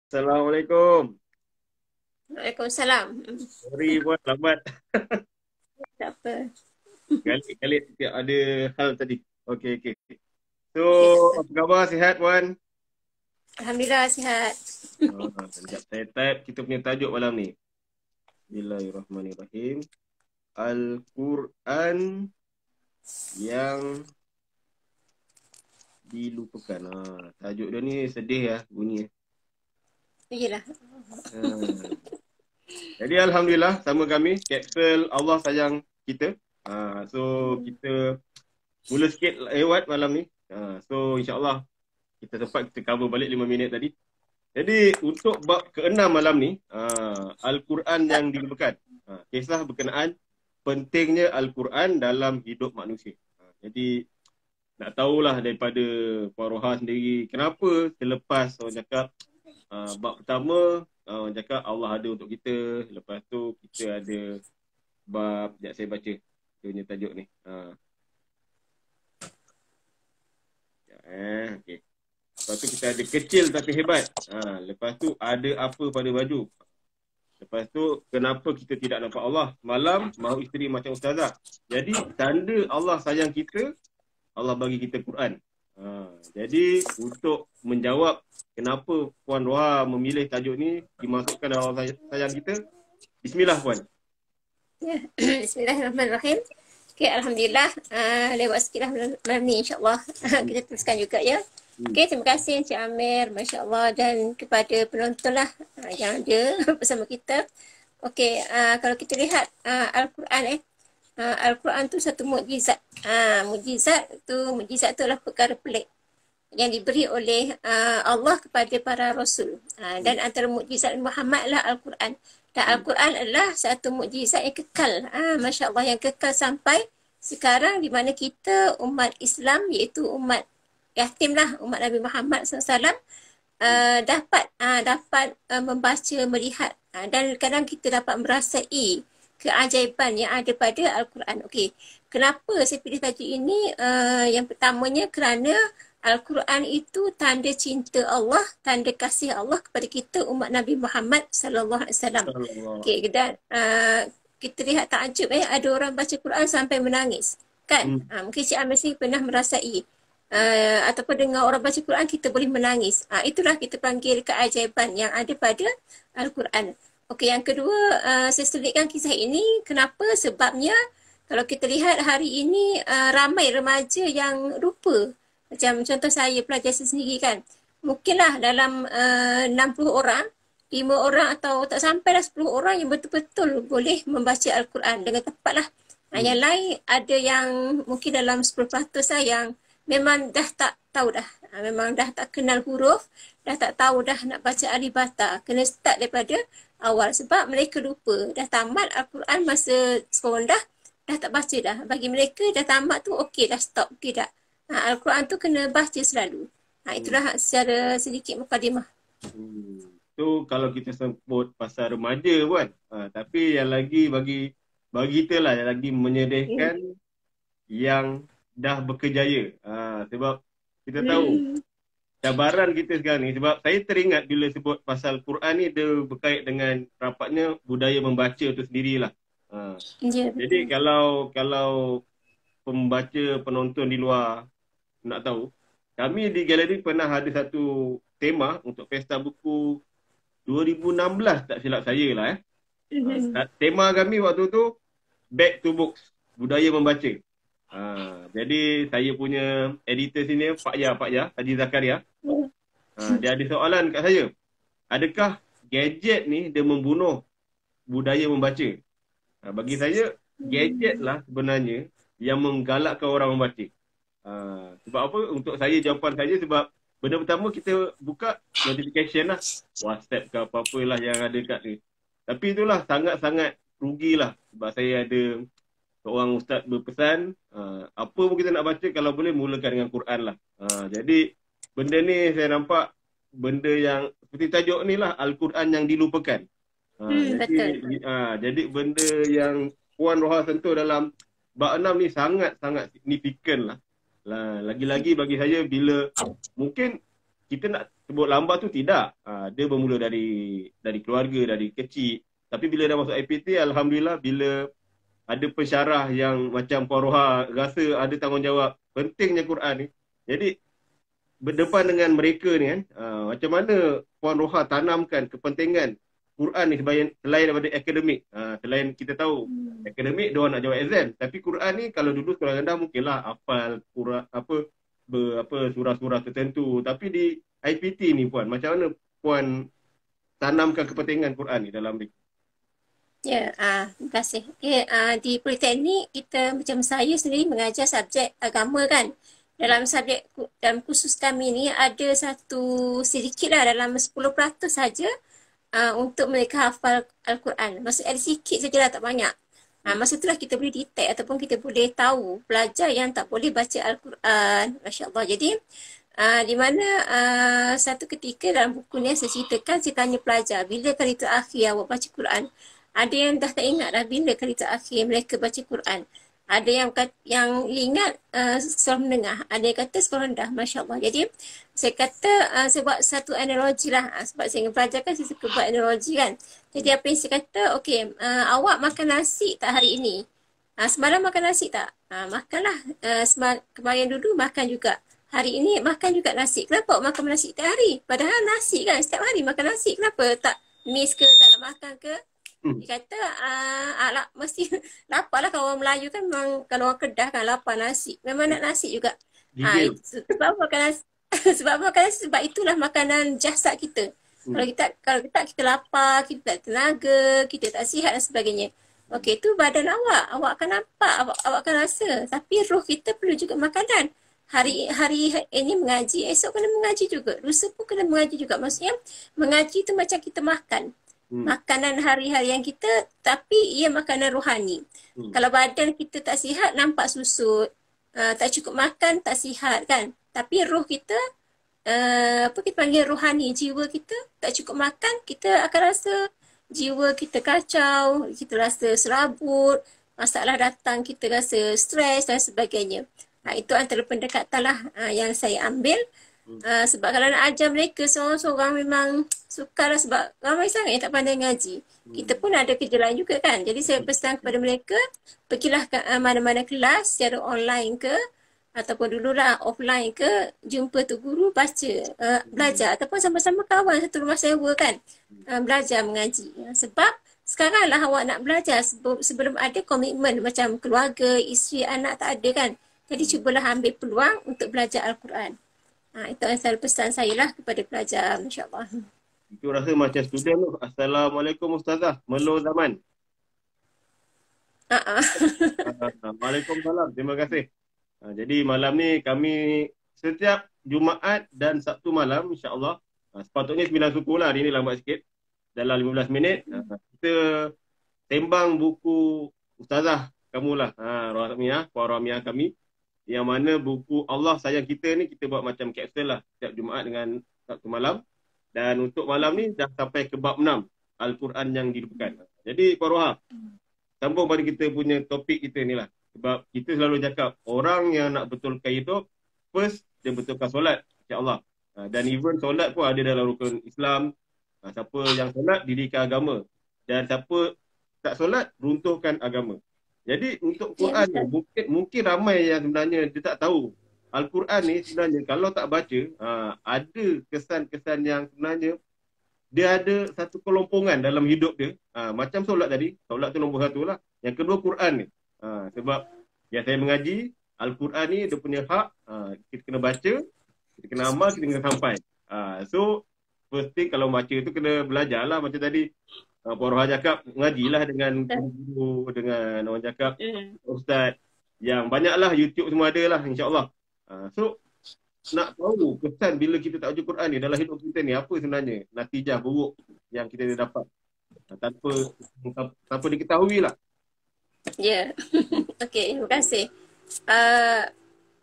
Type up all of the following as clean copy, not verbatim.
Assalamualaikum. Waalaikumsalam. Sorry buat lambat. Tak apa. Kali-kali ada hal tadi. Okey, okey. So, Okey, tak apa. apa khabar? Sihat, Wan? Alhamdulillah sihat. Sekejap saya type kita punya tajuk malam ni. Bismillahirrahmanirrahim. Al-Quran yang dilupakan. Tajuk dia ni sedih ya bunyi. Yelah. Ha. Jadi Alhamdulillah sama kami, Capsule Allah Sayang Kita. So, kita mula sikit lewat malam ni. So, insyaAllah kita sempat kita cover balik 5 minit tadi. Jadi untuk bab ke-6 malam ni, Al-Quran yang dilupakan. Kisah berkenaan pentingnya Al-Quran dalam hidup manusia. Jadi nak tahulah daripada Puan Roha sendiri, kenapa selepas orang cakap bab pertama, orang cakap Allah ada untuk kita. Lepas tu kita ada bab, sekejap saya baca dia punya tajuk ni. Okay. Lepas tu kita ada kecil tapi hebat. Lepas tu ada apa pada baju. Lepas tu kenapa kita tidak nampak Allah. Malam mahu isteri macam ustazah. Jadi tanda Allah sayang kita, Allah bagi kita Quran. Jadi untuk menjawab kenapa Puan Roha memilih tajuk ni dimasukkan dalam Allah sayang kita, bismillah Puan. Ya. Bismillahirrahmanirrahim. Okey, Alhamdulillah. Lewat sikit lah malam ni insyaAllah. Kita teruskan juga ya. Okey, terima kasih Encik Amir, Masya Allah, dan kepada penonton lah yang ada bersama kita. Okey, kalau kita lihat Al-Quran Al-Quran tu satu mukjizat. Mukjizat tu adalah perkara pelik yang diberi oleh Allah kepada para rasul. Dan antara mukjizat Muhammad lah Al-Quran. Dan Al-Quran adalah satu mukjizat yang kekal. Masya Allah, yang kekal sampai sekarang di mana kita umat Islam, iaitu umat yatim lah, umat Nabi Muhammad SAW, dapat membaca, melihat, dan kadang kita dapat merasai keajaiban yang ada pada Al-Quran. Okey, kenapa saya pilih tajuk ini? Yang pertamanya kerana Al-Quran itu tanda cinta Allah, tanda kasih Allah kepada kita umat Nabi Muhammad sallallahu alaihi wasallam. Okey, dan kita lihat takjub ada orang baca Quran sampai menangis. Kan? Mungkin Cik Amir sendiri pernah merasai. Ataupun dengar orang baca Quran kita boleh menangis. Itulah kita panggil keajaiban yang ada pada Al-Quran. Okey, yang kedua, saya selitkan kisah ini. Kenapa? Sebabnya kalau kita lihat hari ini ramai remaja yang lupa. Macam contoh saya, pelajar saya sendiri kan. Mungkinlah dalam 60 orang, 5 orang atau tak sampailah 10 orang yang betul-betul boleh membaca Al-Quran dengan tepat lah. Yang lain ada yang mungkin dalam 10% lah yang memang dah tak tahu dah. Memang dah tak kenal huruf, dah tak tahu dah nak baca alif bata. Kena start daripada awal sebab mereka lupa. Dah tamat Al-Quran masa sekolah dah tak baca dah. Bagi mereka dah tamat tu okey dah stop, okey dah. Al-Quran tu kena baca selalu. Itulah secara sedikit mukadimah. Tu kalau kita sebut pasal remaja kan. Tapi yang lagi bagi kita lah yang lagi menyedihkan yang dah berkejaya. Sebab kita tahu cabaran kita sekarang ni, sebab saya teringat bila sebut pasal Quran ni dia berkait dengan rapatnya budaya membaca tu sendirilah. Jadi kalau pembaca penonton di luar nak tahu, kami di galeri pernah ada satu tema untuk Pesta Buku 2016 tak silap saya lah tema kami waktu tu Back to Books, budaya membaca. Jadi saya punya editor sini Pak Ya Haji Zakaria, dia ada soalan kat saya, adakah gadget ni dia membunuh budaya membaca? Bagi saya gadget lah sebenarnya yang menggalakkan orang membaca. Sebab apa? Untuk saya jawapan saya sebab benda pertama kita buka notification lah, WhatsApp ke apa-apa lah yang ada kat ni. Tapi itulah sangat-sangat rugilah sebab saya ada seorang ustaz berpesan, apa pun kita nak baca kalau boleh mulakan dengan Quran lah. Jadi benda ni saya nampak benda yang seperti tajuk ni lah, Al-Quran yang dilupakan. Jadi benda yang Puan Roha sentuh dalam bab 6 ni sangat-sangat signifikan lah. Lagi-lagi bagi saya bila mungkin kita nak sebut lambat tu tidak. Dia bermula dari keluarga, dari kecil. Tapi bila dah masuk IPT, alhamdulillah bila ada pensyarah yang macam Puan Roha rasa ada tanggungjawab pentingnya Quran ni. Jadi berdepan dengan mereka ni kan, macam mana Puan Roha tanamkan kepentingan Quran ni selain daripada akademik. Selain kita tahu akademik dia orang nak jawab exam, tapi Quran ni kalau dulu sekolah rendah mungkinlah hafal Quran apa surah-surah tertentu, tapi di IPT ni Puan, macam mana Puan tanamkan kepentingan Quran ni dalam diri? Ya, terima kasih. Di Politeknik kita macam saya sendiri mengajar subjek agama kan. Dalam kursus kami ni ada satu sedikit lah dalam 10% saja untuk mereka hafal Al-Quran. Maksudnya ada sikit sajalah, tak banyak. Masa itulah kita boleh detect ataupun kita boleh tahu pelajar yang tak boleh baca Al-Quran. Masya Allah. Jadi di mana satu ketika dalam buku ni saya ceritakan, saya tanya pelajar, bila kali terakhir awak baca Quran? Ada yang dah tak ingat dah bila kali terakhir mereka baca Quran. Ada yang ingat sekolah menengah, ada yang kata sekolah rendah, Masya Allah. Jadi saya kata saya buat satu analogi lah, sebab saya ingin pelajar kan, saya suka buat analogi kan. Jadi apa yang saya kata, okey, awak makan nasi tak hari ini? Semalam makan nasi tak? Makanlah. Kemarin dulu makan juga. Hari ini makan juga nasi. Kenapa awak makan nasi setiap hari? Padahal nasi kan setiap hari makan nasi. Kenapa tak miss ke, tak nak makan ke? Dia kata, mesti lapar lah. Kalau orang Melayu kan memang, kalau orang Kedah kan lapar nasi. Memang nak nasi juga. Sebab apa makan nasi? Sebab itulah makanan jasad kita. Kalau kita lapar, kita tak tenaga, kita tak sihat dan sebagainya. Okey, tu badan awak. Awak akan nampak, awak akan rasa. Tapi roh kita perlu juga makanan. Hari ini mengaji, esok kena mengaji juga. Lusa pun kena mengaji juga. Maksudnya, mengaji tu macam kita makan. Makanan hari-harian kita, tapi ia makanan rohani. Kalau badan kita tak sihat, nampak susut. Tak cukup makan, tak sihat kan. Tapi roh kita, kita panggil rohani, jiwa kita tak cukup makan, kita akan rasa jiwa kita kacau, kita rasa serabut, masalah datang kita rasa stres dan sebagainya. Itu antara pendekatan lah yang saya ambil. Sebab kalau nak ajar mereka seorang-seorang memang sukar lah, sebab ramai sangat yang tak pandai ngaji. Kita pun ada kerja lain juga kan. Jadi saya pesan kepada mereka, pergilah ke mana-mana kelas secara online ke, ataupun dululah offline ke, jumpa tu guru, baca, belajar, ataupun sama-sama kawan satu rumah sewa kan, belajar mengaji. Sebab sekarang lah awak nak belajar sebelum ada komitmen macam keluarga, isteri, anak tak ada kan. Jadi cubalah ambil peluang untuk belajar Al-Quran. Itu antara pesan saya lah kepada pelajar, insyaAllah. Itu rasa macam student tu. Assalamualaikum Ustazah, melo zaman. Waalaikumsalam, terima kasih. Jadi malam ni kami setiap Jumaat dan Sabtu malam, insyaAllah. Sepatutnya 9 suku lah, hari ni lambat sikit. Dalam 15 minit, kita sembang buku Ustazah kamulah, Puan Ramiah kami. Yang mana buku Allah Sayang Kita ni kita buat macam kapsul lah setiap Jumaat dengan Sabtu malam. Dan untuk malam ni dah sampai ke bab 6, Al-Quran yang dilupakan. Jadi Puan Roha, sambung pada kita punya topik kita ni lah. Sebab kita selalu cakap, orang yang nak betulkan hidup, first dia betulkan solat, insyaAllah. Dan even solat pun ada dalam rukun Islam. Siapa yang solat, didirikan agama. Dan siapa tak solat, runtuhkan agama. Jadi untuk Quran ni, mungkin ramai yang sebenarnya dia tak tahu. Al-Quran ni sebenarnya kalau tak baca, ada kesan-kesan yang sebenarnya dia ada satu kelompongan dalam hidup dia. Macam solat tadi, solat tu nombor 1 lah. Yang kedua Quran ni. Sebab yang saya mengaji, Al-Quran ni dia punya hak, kita kena baca, kita kena amal, kita kena sampai. So, first thing kalau baca tu kena belajar lah. Macam tadi, Puan Roha cakap, mengajilah dengan guru, dengan orang cakap, ustaz. Yang banyaklah YouTube semua ada lah, insyaAllah. So, nak tahu kesan bila kita tak baca Quran ni dalam hidup kita ni, apa sebenarnya natijah buruk yang kita dapat tanpa diketahui lah. Ya, okey, terima kasih.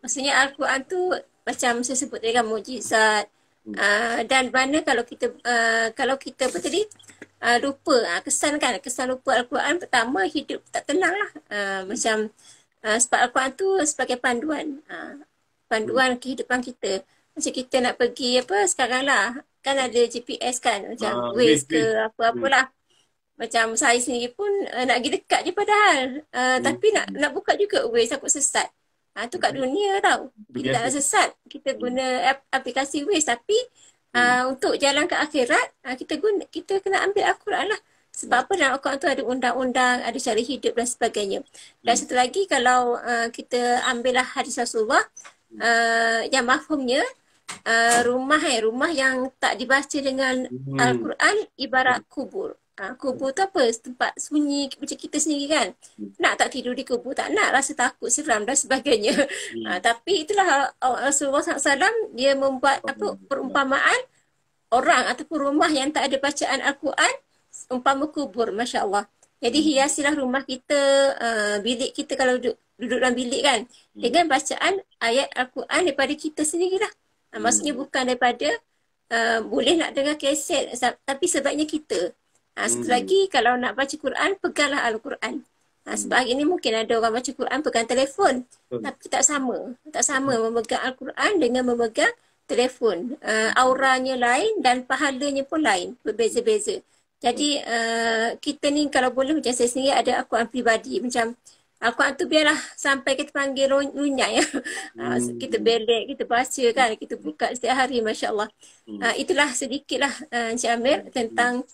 Maksudnya Al-Quran tu macam saya sebut tadi kan, mukjizat. Dan mana kalau kita apa tadi, lupa, kesan lupa Al-Quran, pertama hidup tak tenang lah. Macam sebab Al-Quran tu sebagai panduan kehidupan kita. Macam kita nak pergi apa sekarang lah. Kan ada GPS kan. Macam Waze, Waze ke Waze. Hmm. apa-apalah. Macam saya sendiri pun nak pergi dekat je padahal. Tapi Hmm. nak buka juga Waze takut sesat. Tu kat dunia tau. Kita tak Biasa. nak sesat. Kita Hmm. guna aplikasi Waze. Tapi Hmm. untuk jalan ke akhirat, kita kena ambil Al-Quran lah. Sebab apa dalam Al-Quran tu ada undang-undang, ada cara hidup dan sebagainya. Dan Hmm. satu lagi kalau kita ambillah hadis Rasulullah, yang mafhumnya, rumah yang tak dibaca dengan Hmm. Al-Quran ibarat kubur. Kubur tu apa? Tempat sunyi macam kita sendiri kan. Nak tak tidur di kubur? Tak nak, rasa takut, seram dan sebagainya. Hmm. Tapi itulah Rasulullah SAW, dia membuat apa perumpamaan orang ataupun rumah yang tak ada bacaan Al-Quran, umpama kubur, Masya Allah. Jadi hiasilah rumah kita, bilik kita kalau duduk dalam bilik kan, dengan bacaan ayat Al-Quran daripada kita sendirilah. Maksudnya bukan daripada boleh nak dengar kaset, tapi sebabnya kita. Satu lagi, kalau nak baca Quran, peganglah Al-Quran. Sebab hari ni mungkin ada orang baca Quran pegang telefon. Tapi tak sama. Tak sama memegang Al-Quran dengan memegang telefon. Auranya lain dan pahalanya pun lain. Berbeza-beza. Jadi kita ni kalau boleh, macam saya sendiri ada Al-Quran pribadi. Macam Al-Quran tu biarlah sampai kita panggil lunyai ya. Kita belik, kita baca kan. Kita buka setiap hari, Masya Allah. Itulah sedikitlah Encik Amir tentang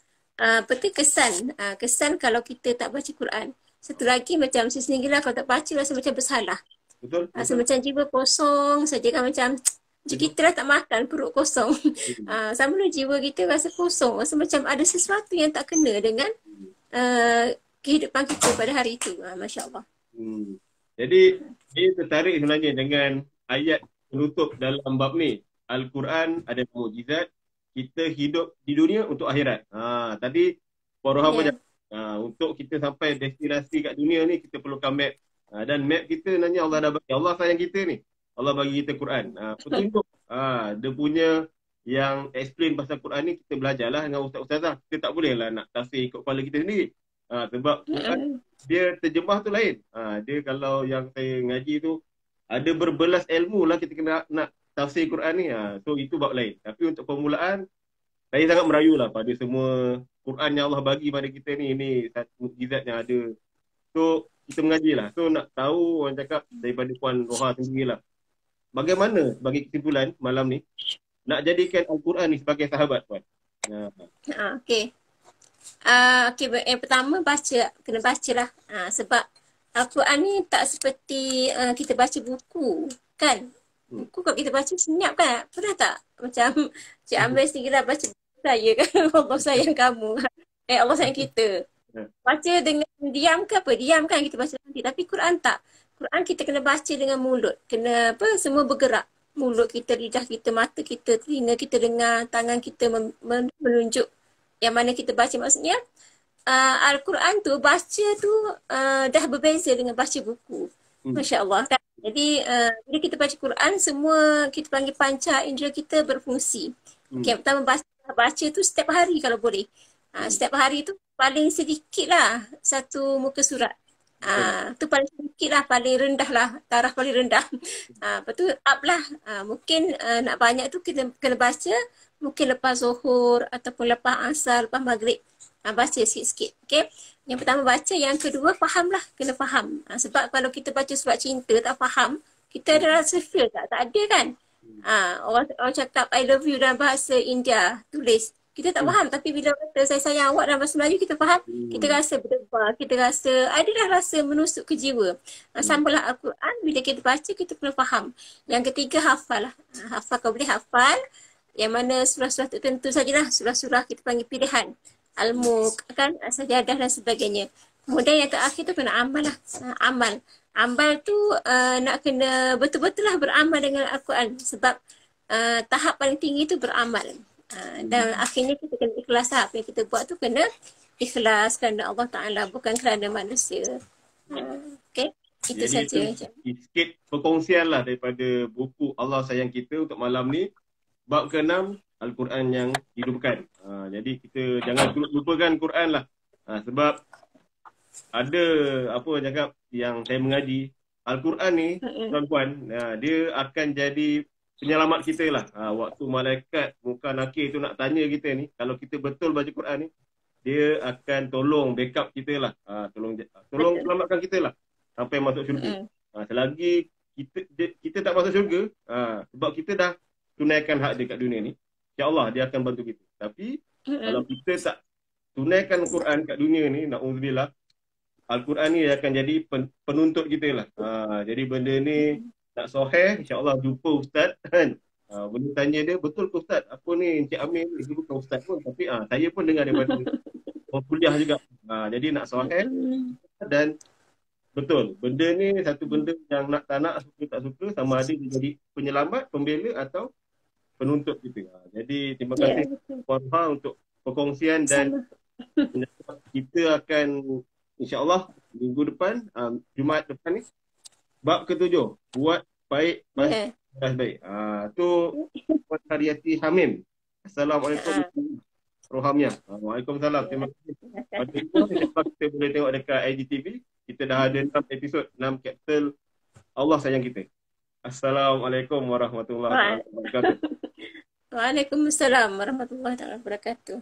kesan kalau kita tak baca Quran. Satu lagi macam saya sendirilah kalau tak baca rasa macam bersalah. Betul, Rasa betul. macam jiwa kosong saja kan, macam kita lah tak makan, perut kosong. Sama lah jiwa kita rasa kosong. Rasa macam ada sesuatu yang tak kena dengan kehidupan kita pada hari itu. Masya Allah. Jadi dia tertarik sebenarnya dengan ayat penutup dalam bab ni. Al-Quran ada mukjizat, kita hidup di dunia untuk akhirat. Tadi Puan Ya. untuk kita sampai destinasi kat dunia ni kita perlukan map. Dan map kita sebenarnya Allah dah bagi. Allah sayang kita ni. Allah bagi kita Quran. Petunjuk. Dia punya yang explain pasal Quran ni kita belajarlah dengan ustaz-ustazah. Kita tak boleh lah nak tafsir ikut kepala kita sendiri. Sebab Quran dia terjemah tu lain. Dia kalau yang saya ngaji tu ada berbelas ilmu lah kita kena nak tafsir Quran ni. So itu bab lain. Tapi untuk permulaan saya sangat merayu lah pada semua Quran yang Allah bagi pada kita ni. Ini satu mukjizat yang ada. So kita mengaji lah. So nak tahu orang cakap daripada Puan Roha sendiri lah. Bagaimana sebagai kesimpulan malam ni nak jadikan Al-Quran ni sebagai sahabat Puan? Okey. Yang pertama kena bacalah. Sebab Al-Quran ni tak seperti kita baca buku kan. Buku kalau kita baca senyap kan. Pernah tak? Macam Cik Amir sendiri lah baca saya kan. Allah sayang kamu. Allah sayang kita. Baca dengan diam ke apa? Diam kan kita baca nanti. Tapi Quran tak. Quran kita kena baca dengan mulut. Kena apa? Semua bergerak. Mulut kita, lidah kita, mata kita, telinga kita dengar, tangan kita menunjuk yang mana kita baca. Maksudnya Al-Quran tu baca tu dah berbeza dengan baca buku. Masya Allah kan. Jadi bila kita baca Quran, semua kita panggil panca indera kita berfungsi. Yang pertama baca tu setiap hari kalau boleh. Setiap hari tu paling sedikit lah satu muka surat. Tu paling sedikit lah, paling rendah lah, taraf paling rendah. Lepas tu up lah. Mungkin nak banyak tu kita kena baca mungkin lepas zuhur ataupun lepas asar, lepas maghrib. Baca sikit-sikit. Okay? Yang pertama baca, yang kedua faham lah, kena faham. Sebab kalau kita baca surat cinta tak faham, kita ada rasa feel tak? Tak ada kan? Orang cakap I love you dalam bahasa India, tulis. Kita tak faham, tapi bila kata saya sayang awak dalam bahasa Melayu, kita faham. Kita rasa berdebar, kita rasa, adalah rasa menusuk ke jiwa. Samalah Al-Quran, bila kita baca, kita perlu faham. Yang ketiga, hafal lah. Hafal, kalau boleh hafal. Yang mana surah-surah tertentu sajalah, surah-surah kita panggil pilihan. Al-Mulk, kan, Sajadah dan sebagainya. Kemudian yang terakhir tu kena amal lah. Amal tu nak kena betul-betul lah beramal dengan Al-Quran. Sebab tahap paling tinggi tu beramal. Dan akhirnya kita kena ikhlas lah. Apa yang kita buat tu kena ikhlas kerana Allah Ta'ala, bukan kerana manusia. Okay, itu saja. Sikit perkongsian lah daripada buku Allah Sayang Kita untuk malam ni. Bab ke-6, Al-Quran yang dihidupkan. Jadi kita jangan lupakan Quran lah. Sebab ada apa cakap yang saya mengaji, Al-Quran ni tuan-tuan, dia akan jadi penyelamat kita lah. Waktu malaikat muka nakir tu nak tanya kita ni, kalau kita betul baca Quran ni, dia akan tolong backup kita lah. Tolong selamatkan kita lah sampai masuk syurga. Selagi kita tak masuk syurga, sebab kita dah tunaikan hak dia kat dunia ni, insya-Allah dia akan bantu kita. Tapi kalau kita tak tunaikan Quran kat dunia ni, na'udzubillah, Al-Quran ni akan jadi penuntut kita lah. Jadi benda ni tak sahih, insya-Allah jumpa ustaz kan. Boleh tanya dia, betul ke ustaz? Apa ni Encik Amir ni? Dia bukan ustaz pun, tapi saya pun dengar daripada orang kuliah juga. Jadi nak sahih dan betul. Benda ni satu benda yang tak nak, suka tak suka, sama ada dia jadi penyelamat, pembela atau penuntut kita. Jadi terima kasih Puan Fa untuk perkongsian dan kita akan insya-Allah minggu depan, Jumaat depan ni, bab ke-7, buat baik baik baik. Tu Puan Haryati Hamim. Assalamualaikum Rohamnya. Waalaikumsalam. Terima kasih. Pada kita boleh tengok dekat IGTV. Kita dah ada 6 episod, 6 kapsul Allah sayang kita. Assalamualaikum warahmatullahi wabarakatuh. Waalaikumsalam warahmatullahi wabarakatuh.